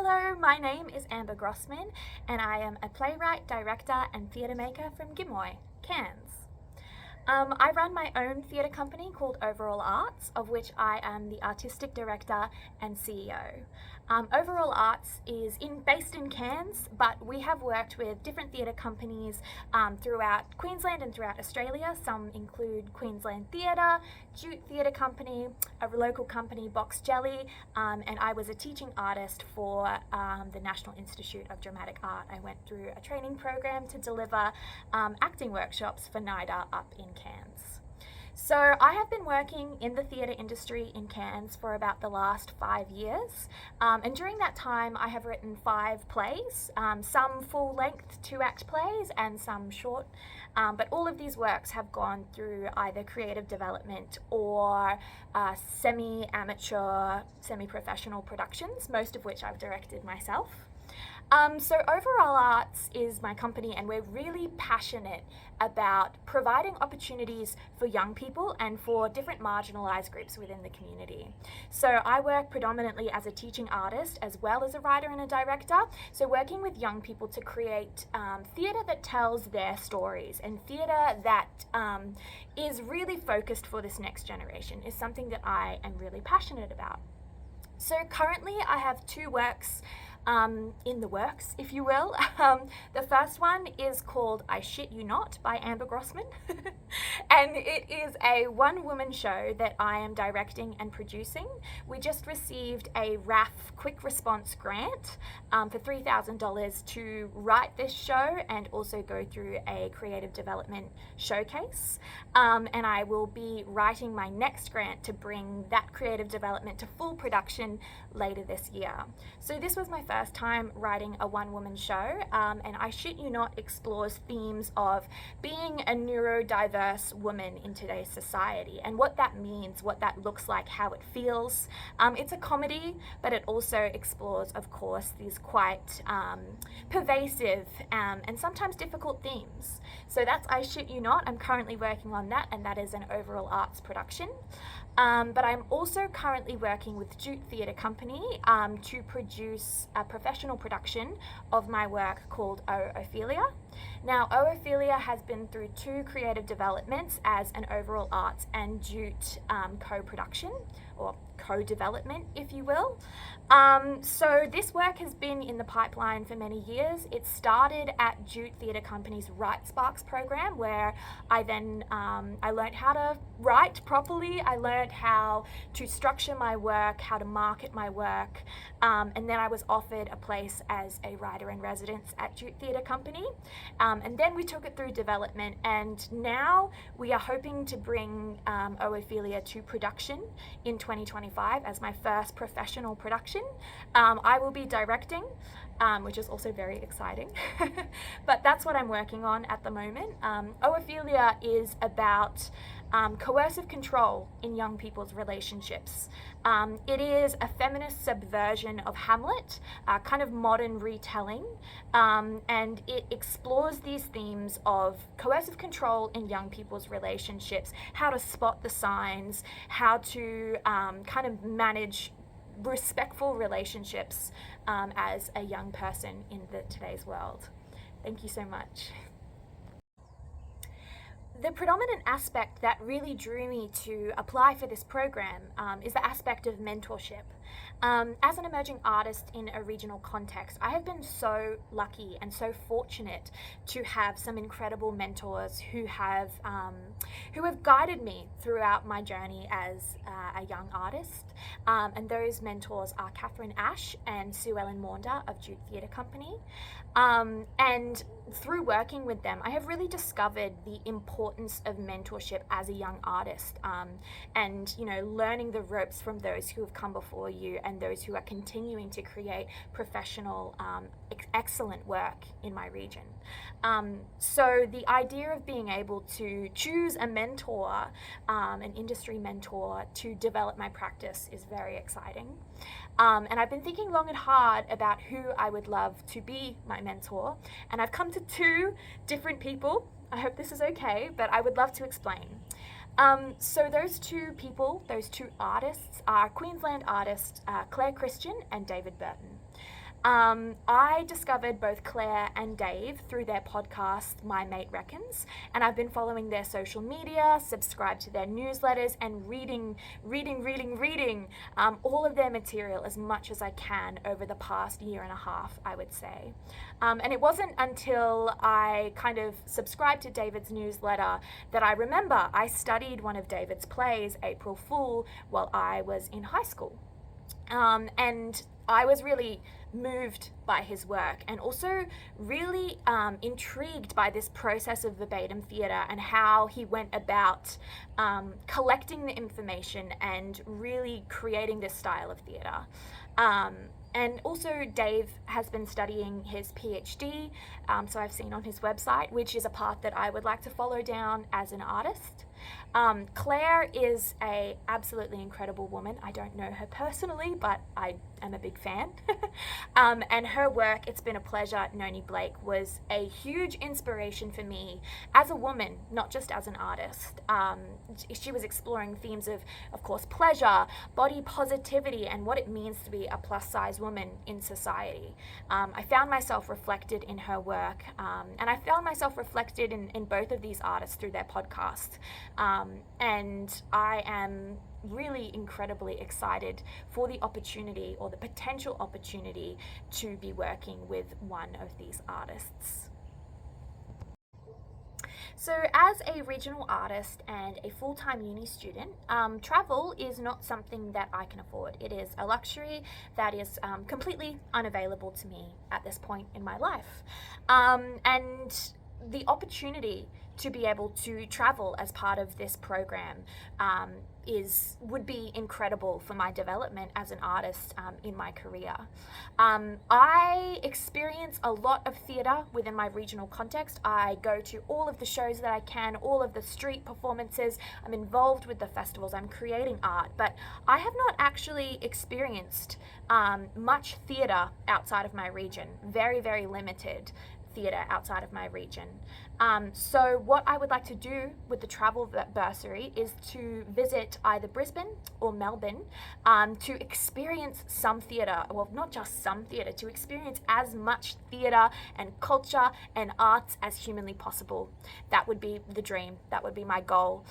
Hello, my name is Amber Grossmann and I am a playwright, director and theatre maker from Gimoy, Cairns. I run my own theatre company called Overall Arts, of which I am the artistic director and CEO. Overall Arts is based in Cairns, but we have worked with different theatre companies throughout Queensland and throughout Australia. Some include Queensland Theatre, Jute Theatre Company, a local company, Box Jelly, and I was a teaching artist for the National Institute of Dramatic Art. I went through a training program to deliver acting workshops for NIDA up in Cairns. So I have been working in the theatre industry in Cairns for about the last 5 years, and during that time I have written 5 plays, some full-length 2-act plays and some short, but all of these works have gone through either creative development or semi-amateur, semi-professional productions, most of which I've directed myself. So Overall Arts is my company, and we're really passionate about providing opportunities for young people and for different marginalised groups within the community. So I work predominantly as a teaching artist as well as a writer and a director, so working with young people to create theatre that tells their stories, and theatre that is really focused for this next generation is something that I am really passionate about. So currently I have 2 works in the works, if you will. The first one is called I Shit You Not by Amber Grossmann, and it is a one-woman show that I am directing and producing. We just received a RAF quick response grant for $3,000 to write this show and also go through a creative development showcase, and I will be writing my next grant to bring that creative development to full production later this year. So this was my first time writing a one-woman show, and I Shit You Not explores themes of being a neurodiverse woman in today's society and what that means, what that looks like, how it feels. It's a comedy, but it also explores, of course, these quite pervasive and sometimes difficult themes. So that's I Shit You Not. I'm currently working on that, and that is an Overall Arts production. But I'm also currently working with Jute Theatre Company to produce a professional production of my work called O Ophelia. Now, O Ophelia has been through 2 creative developments as an Overall Arts and Jute co-production, or co-development, if you will. So this work has been in the pipeline for many years. It started at Jute Theatre Company's Write Sparks program, where I then I learned how to write properly. I learned how to structure my work, how to market my work, and then I was offered a place as a writer in residence at Jute Theatre Company. And then we took it through development, and now we are hoping to bring O Ophelia to production in 2025 as my first professional production. I will be directing, which is also very exciting, but that's what I'm working on at the moment. O Ophelia is about coercive control in young people's relationships. It is a feminist subversion of Hamlet, kind of modern retelling, and it explores these themes of coercive control in young people's relationships, how to spot the signs, how to kind of manage respectful relationships as a young person in today's world. Thank you so much. The predominant aspect that really drew me to apply for this program is the aspect of mentorship. As an emerging artist in a regional context, I have been so lucky and so fortunate to have some incredible mentors who have guided me throughout my journey as a young artist. And those mentors are Catherine Ash and Sue Ellen Maunder of Jute Theatre Company. And through working with them, I have really discovered the importance of mentorship as a young artist, and learning the ropes from those who have come before you and those who are continuing to create professional, excellent work in my region. So the idea of being able to choose a mentor, an industry mentor, to develop my practice is very exciting. And I've been thinking long and hard about who I would love to be my mentor, and I've come to 2 different people. I hope this is okay, but I would love to explain. So those 2 people, those 2 artists, are Queensland artists Claire Christian and David Burton. I discovered both Claire and Dave through their podcast, My Mate Reckons, and I've been following their social media, subscribed to their newsletters, and reading all of their material as much as I can over the past year and a half, I would say. And it wasn't until I kind of subscribed to David's newsletter that I remember I studied one of David's plays, April Fool, while I was in high school. And I was really moved by his work and also really intrigued by this process of verbatim theatre and how he went about collecting the information and really creating this style of theatre. And also Dave has been studying his PhD, so I've seen on his website, which is a path that I would like to follow down as an artist. Claire is a absolutely incredible woman. I don't know her personally, but I am a big fan. And her work, It's Been a Pleasure, Noni Blake, was a huge inspiration for me as a woman, not just as an artist. She was exploring themes of course, pleasure, body positivity, and what it means to be a plus-size woman in society. I found myself reflected in her work, and I found myself reflected in both of these artists through their podcast. And I am really incredibly excited for the opportunity or the potential opportunity to be working with one of these artists. So as a regional artist and a full-time uni student, travel is not something that I can afford. It is a luxury that is completely unavailable to me at this point in my life. And the opportunity to be able to travel as part of this program would be incredible for my development as an artist in my career. I experience a lot of theatre within my regional context. I go to all of the shows that I can, all of the street performances. I'm involved with the festivals. I'm creating art, but I have not actually experienced much theatre outside of my region. Very, very limited theatre outside of my region. So what I would like to do with the travel bursary is to visit either Brisbane or Melbourne to experience some theatre, well, not just some theatre, to experience as much theatre and culture and arts as humanly possible. That would be the dream. That would be my goal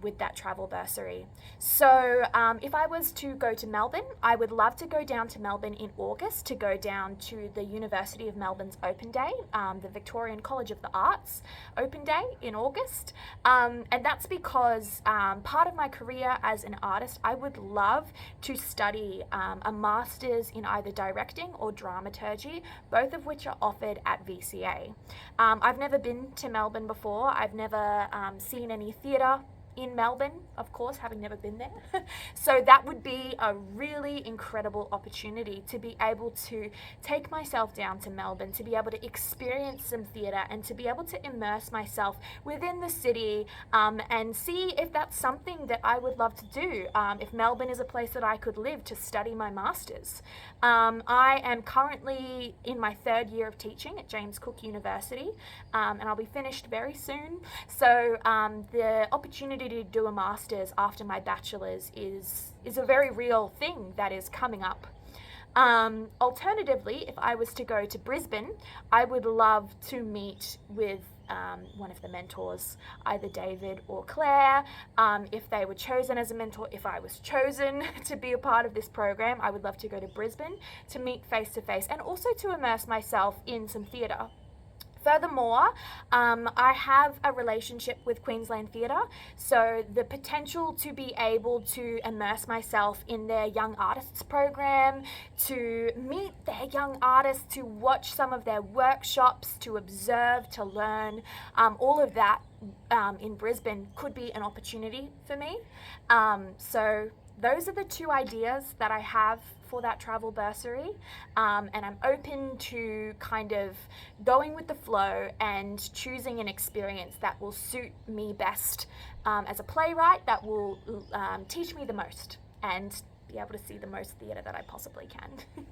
with that travel bursary. So if I was to go to Melbourne, I would love to go down to Melbourne in August to go down to the University of Melbourne's Open Day, the Victorian College of the Arts Open Day in August. And that's because part of my career as an artist, I would love to study a master's in either directing or dramaturgy, both of which are offered at VCA. I've never been to Melbourne before. I've never seen any theatre in Melbourne, of course, having never been there. So that would be a really incredible opportunity to be able to take myself down to Melbourne, to be able to experience some theatre and to be able to immerse myself within the city and see if that's something that I would love to do, if Melbourne is a place that I could live to study my master's. I am currently in my third year of teaching at James Cook University, and I'll be finished very soon. So the opportunity to do a master's after my bachelor's is a very real thing that is coming up. Alternatively, if I was to go to Brisbane, I would love to meet with one of the mentors, either David or Claire, if they were chosen as a mentor. If I was chosen to be a part of this program, I would love to go to Brisbane to meet face to face and also to immerse myself in some theatre. Furthermore, I have a relationship with Queensland Theatre, so the potential to be able to immerse myself in their Young Artists program, to meet their young artists, to watch some of their workshops, to observe, to learn, all of that in Brisbane could be an opportunity for me. So those are the two ideas that I have for that travel bursary, and I'm open to kind of going with the flow and choosing an experience that will suit me best as a playwright, that will teach me the most and be able to see the most theatre that I possibly can.